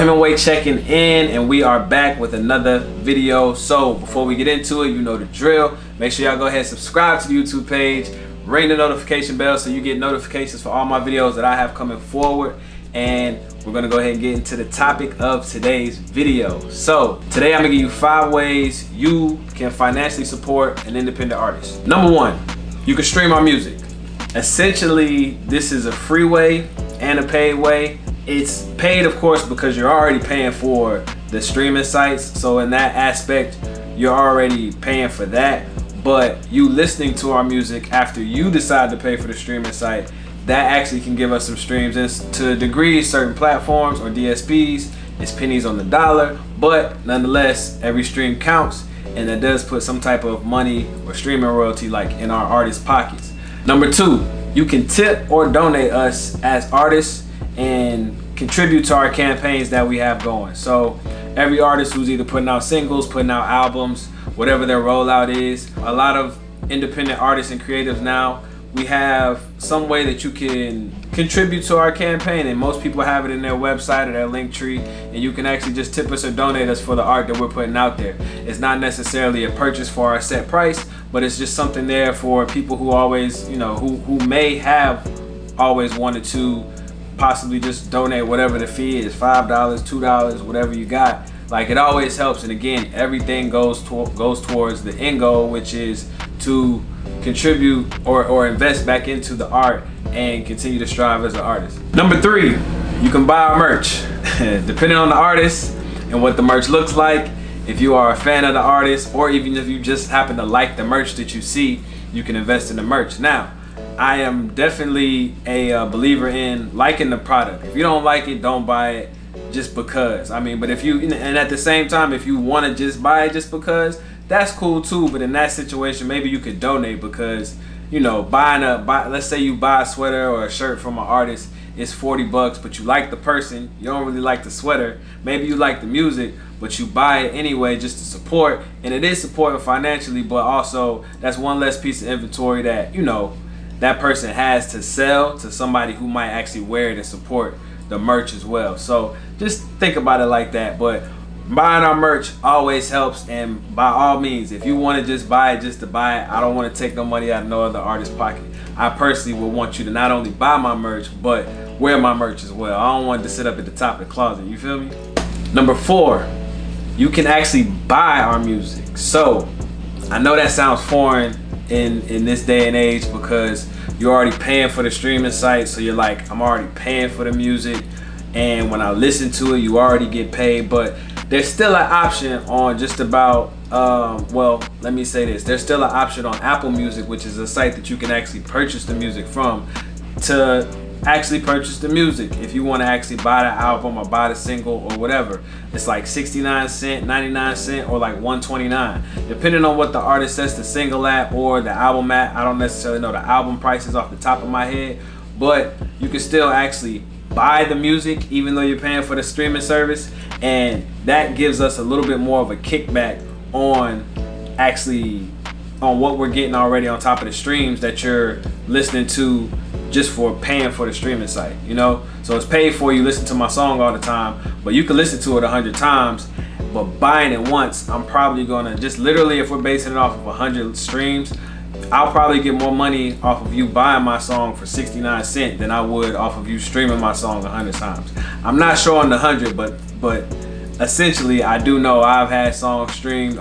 Hemingway checking in, and we are back with another video. So before we get into it, you know the drill. Make sure y'all go ahead and subscribe to the YouTube page, ring the notification bell so you get notifications for all my videos that I have coming forward. And we're gonna go ahead and get into the topic of today's video. So today I'm gonna give you 5 ways you can financially support an independent artist. Number 1, you can stream our music. Essentially, this is a free way and a paid way. It's paid, of course, because you're already paying for the streaming sites. So in that aspect, you're already paying for that. But you listening to our music after you decide to pay for the streaming site, that actually can give us some streams. And to a degree, certain platforms or DSPs, it's pennies on the dollar. But nonetheless, every stream counts, and that does put some type of money or streaming royalty like in our artists' pockets. Number 2, you can tip or donate us as artists and contribute to our campaigns that we have going. So every artist who's either putting out singles, putting out albums, whatever their rollout is, a lot of independent artists and creatives now, we have some way that you can contribute to our campaign, and most people have it in their website or their link tree, and you can actually just tip us or donate us for the art that we're putting out there. It's not necessarily a purchase for our set price, but it's just something there for people who always, you know, who may have always wanted to possibly just donate whatever the fee is, $5, $2, whatever you got. Like, it always helps. And again, everything goes towards the end goal, which is to contribute or invest back into the art and continue to strive as an artist. Number 3, you can buy our merch. Depending on the artist and what the merch looks like, if you are a fan of the artist, or even if you just happen to like the merch that you see, you can invest in the merch. Now, I am definitely a believer in liking the product. If you don't like it, don't buy it just because. I mean, but if you, and at the same time, if you want to just buy it just because, that's cool too. But in that situation, maybe you could donate, because, you know, let's say you buy a sweater or a shirt from an artist, it's $40, but you like the person, you don't really like the sweater, maybe you like the music, but you buy it anyway just to support. And it is supporting financially, but also that's one less piece of inventory that, you know, that person has to sell to somebody who might actually wear it and support the merch as well. So just think about it like that. But buying our merch always helps, and by all means, if you want to just buy it just to buy it, I don't want to take no money out of no other artist's pocket. I personally would want you to not only buy my merch, but wear my merch as well. I don't want it to sit up at the top of the closet, you feel me? Number 4, you can actually buy our music. So I know that sounds foreign in this day and age, because you're already paying for the streaming site. So you're like, I'm already paying for the music, and when I listen to it, you already get paid. But there's still an option on just about, well, let me say this. There's still an option on Apple Music, which is a site that you can actually purchase the music from, to actually purchase the music. If you want to actually buy the album or buy the single or whatever, it's like 69 cents, 99 cents, or like 129, depending on what the artist says the single at or the album at. I don't necessarily know the album prices off the top of my head, but you can still actually buy the music even though you're paying for the streaming service, and that gives us a little bit more of a kickback on what we're getting already on top of the streams that you're listening to just for paying for the streaming site, you know? So it's paid for, you listen to my song all the time, but you can listen to it 100 times, but buying it once, I'm probably gonna just literally, if we're basing it off of 100 streams, I'll probably get more money off of you buying my song for 69 cents than I would off of you streaming my song 100 times. I'm not sure on the 100, but essentially I do know I've had songs streamed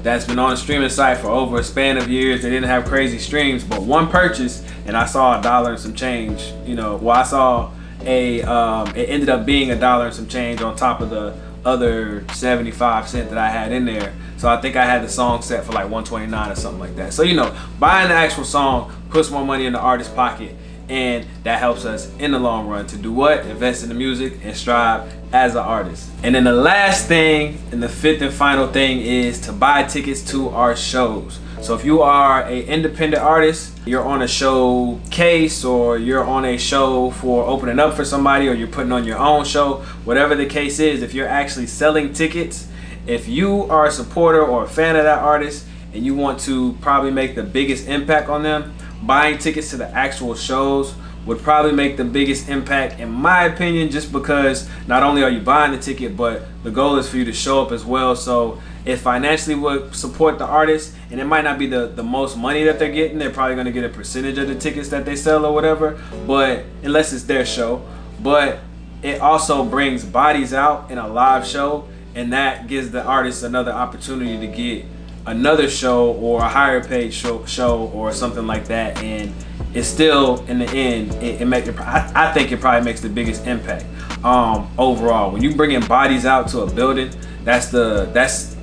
that's been on the streaming site for over a span of years. They didn't have crazy streams, but one purchase and I saw $1 and some change. You know, well, I saw it ended up being $1 and some change on top of the other 75 cents that I had in there. So I think I had the song set for like 129 or something like that. So, you know, buying the actual song puts more money in the artist's pocket, and that helps us in the long run to do what? Invest in the music and strive as an artist. And then the last thing, and the 5th and final thing, is to buy tickets to our shows. So if you are an independent artist, you're on a showcase, or you're on a show for opening up for somebody, or you're putting on your own show, whatever the case is, if you're actually selling tickets, if you are a supporter or a fan of that artist and you want to probably make the biggest impact on them, buying tickets to the actual shows would probably make the biggest impact in my opinion, just because not only are you buying the ticket, but the goal is for you to show up as well. So it financially would support the artist, and it might not be the most money that they're getting. They're probably going to get a percentage of the tickets that they sell or whatever, but unless it's their show. But it also brings bodies out in a live show, and that gives the artist another opportunity to get another show or a higher paid show or something like that. And it's still, in the end, I think it probably makes the biggest impact overall. When you bring in bodies out to a building, that's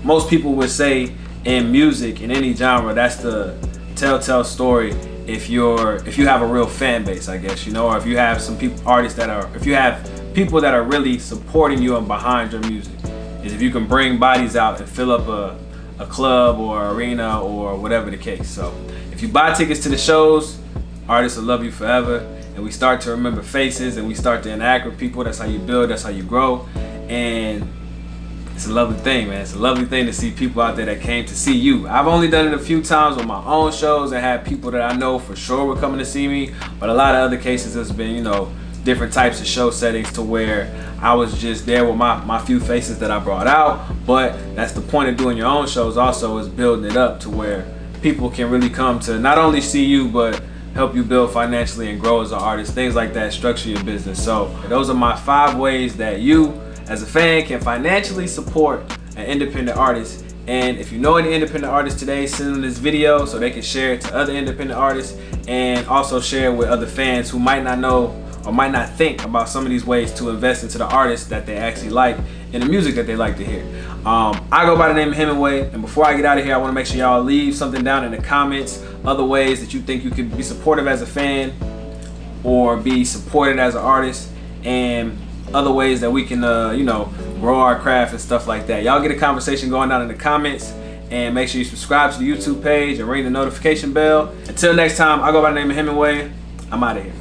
most people would say in music, in any genre, that's the telltale story. If you have a real fan base, I guess, or if you have some if you have people that are really supporting you and behind your music, is if you can bring bodies out and fill up a club or arena or whatever the case. So if you buy tickets to the shows, artists will love you forever, and we start to remember faces, and we start to interact with people. That's how you build, that's how you grow, and it's a lovely thing, man. It's a lovely thing to see people out there that came to see you. I've only done it a few times with my own shows and had people that I know for sure were coming to see me, but a lot of other cases has been, different types of show settings to where I was just there with my few faces that I brought out. But that's the point of doing your own shows also, is building it up to where people can really come to not only see you, but help you build financially and grow as an artist. Things like that structure your business. So those are my 5 ways that you as a fan can financially support an independent artist. And if you know any independent artists today, send them this video so they can share it to other independent artists, and also share it with other fans who might not know or might not think about some of these ways to invest into the artists that they actually like and the music that they like to hear. I go by the name of Hemingway, and before I get out of here, I want to make sure y'all leave something down in the comments, other ways that you think you could be supportive as a fan or be supported as an artist, and other ways that we can grow our craft and stuff like that. Y'all get a conversation going down in the comments, and make sure you subscribe to the YouTube page and ring the notification bell. Until next time, I go by the name of Hemingway. I'm out of here.